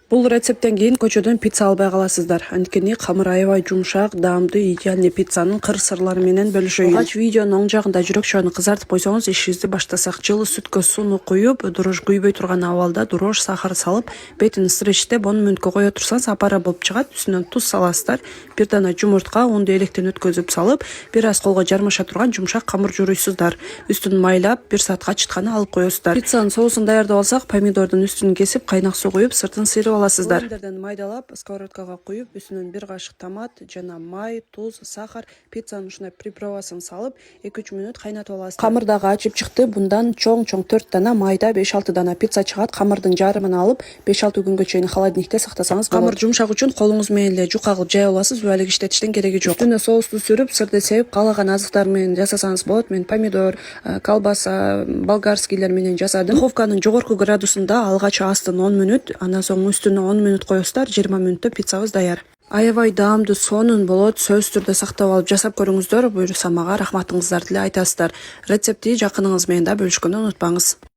Бул рецепттен кийин көчөдөн пицца албай каласыздар. Анткени камыр аябай жумшак, даамдуу, идеальный пиццанын кыр сырлары менен бөлүшөйүн. Алгач видеонун оң жагында жүрөк шоуну кызартып койсоңуз, ишибизди баштасак. Жылы сүткө сууну куюп, дрожь күйбөй турган абалда дрожь, сахар салып, бетин ысытып 10 мүнөткө кое турсаңыз апара болуп чыгат. Үстүнөн туз саласыздар. Бир дана жумуртка, унду электен өткөзүп салып, бир аз колго жармаша турган жумшак камыр жууруйсуздар. Үстүн майлап, 1 саатка чытканы алып коесуздар. Пиццанын соусун даярдап алсак, помидордун үстүн кесип, кайнак суу куюп, сыртын сыйрып аласыздар. Блендерден майдалап, сковородкага куюп, үстүнөн 1 кашык томат жана май, туз, сахар, пиццанын ушундай приправасын салып, 2-3 мүнөт кайнатып аласыздар. Камыр дагы ачып чыкты. Bundan чоң-чоң 4 дана майда, 5-6 дана пицца чыгат. Камырдын жарымын алып, 5-6 күнгө чейин холодильникте сактасаңыз болот. Камыр жумшак үчүн колуңуз менен эле жука кылып жай аласыз, убайлык иштетиштин кереги жок. Үстүнө соусту сүрүп, сырды сеуип, каалаган азыктар менен жасасаңыз болот. Мен помидор, колбаса, болгарскийлер менен жасадым. Духовканын жогорку градусунда алгач астын 10 мүнөт, андан соң үстүнө 10 мүнөт коесуздар. 20 мүнөттө пиццабыз даяр. Аябай даамдуу сонун болот. Сөзсүз түрдө сактап алып жасап көрүңүздөр. Буюрса мага рахматыңыздарды эле айтасыздар. Рецептти жакыныңыз менен да бөлүшкөндү унутпаңыз.